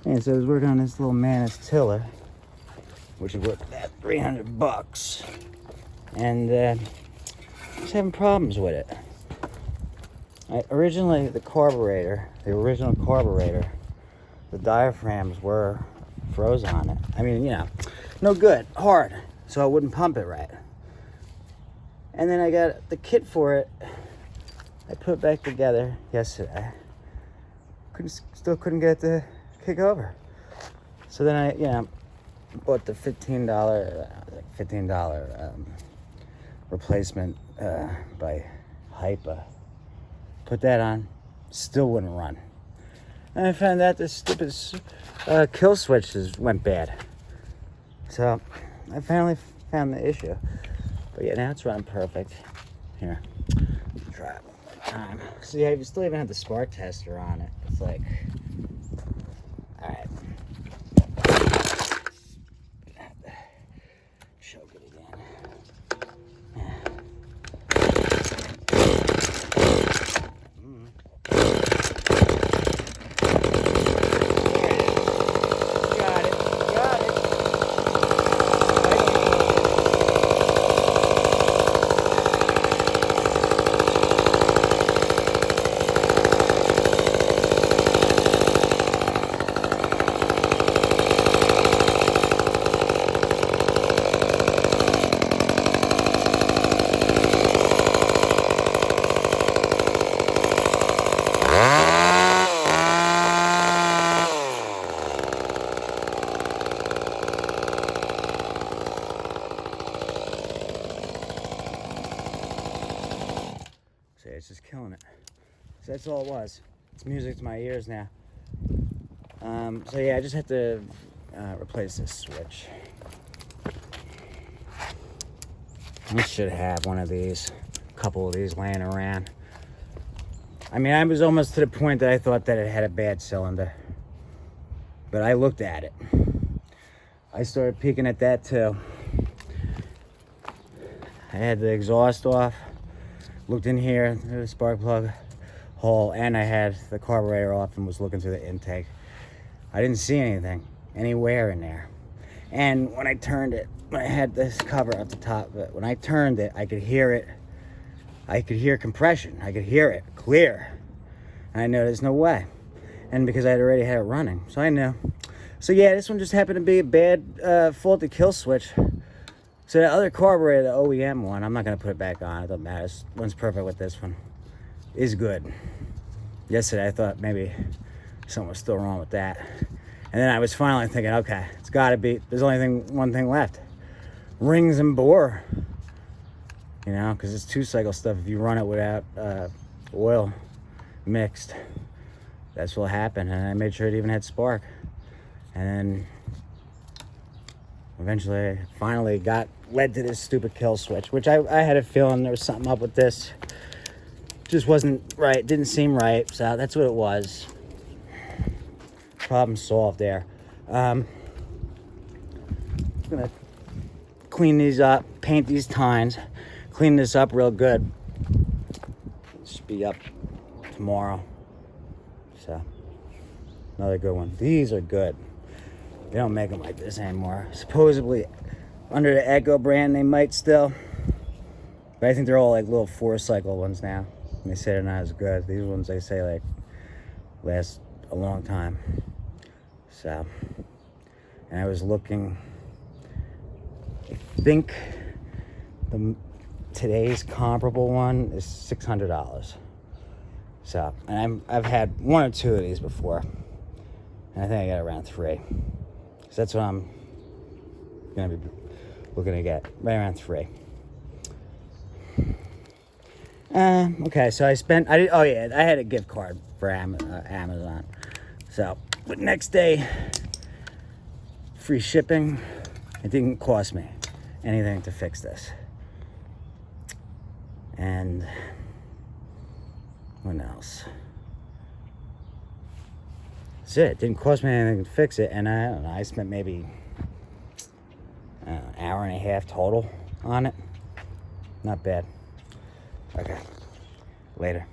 And so I was working on this little Mantis Tiller, which is worth about $300. And just having problems with it. Originally, the original carburetor, the diaphragms were froze on it. I mean, you know, no good, hard, so I wouldn't pump it right. And then I got the kit for it. I put it back together yesterday. Still couldn't get it to kick over. So then I, bought the $15 replacement by Hypa. Put that on, still wouldn't run. And I found out this stupid kill switches went bad. So I finally found the issue. But yeah, now it's running perfect. Here, try it one more time. See, I still even have the spark tester on it. It's like, all right. Choke it again. See, it's just killing it. So that's all it was. It's music to my ears now. So yeah, I just had to replace this switch. I should have one of these, a couple of these laying around. I mean, I was almost to the point that I thought that it had a bad cylinder. But I looked at it. I started peeking at that too. I had the exhaust off. Looked in here, the spark plug hole, and I had the carburetor off and was looking through the intake. I didn't see anything, anywhere in there. And when I turned it, when I had this cover at the top of it, when I turned it, I could hear it. I could hear compression. I could hear it clear. And I know there's no way. And because I had already had it running, so I knew. So yeah, this one just happened to be a bad faulty kill switch. So the other carburetor, the OEM one, I'm not going to put it back on. It doesn't matter. This one's perfect with this one. Is good. Yesterday, I thought maybe something was still wrong with that. And then I was finally thinking, okay, it's got to be. There's only one thing left. Rings and bore. You know, because it's two-cycle stuff. If you run it without oil mixed, that's what'll happen. And I made sure it even had spark. And then eventually, I finally led to this stupid kill switch, which I had a feeling there was something up with this. Just wasn't right, didn't seem right, so that's what it was. Problem solved there. I'm gonna clean these up, paint these tines, clean this up real good. It should be up tomorrow. So, another good one. These are good. They don't make them like this anymore. Supposedly, under the Echo brand, they might still. But I think they're all like little 4-cycle ones now. And they say they're not as good. These ones, they say, like, last a long time. So, and I was looking, I think today's comparable one is $600. So, and I've had one or two of these before. And I think I got around 3. So that's what I'm gonna be looking to get, right around 3. Okay, so I had a gift card for Amazon. So, but next day, free shipping. It didn't cost me anything to fix this. And what else? That's it. It didn't cost me anything to fix it, and I don't know, I spent maybe an hour and a half total on it. Not bad. Okay, later.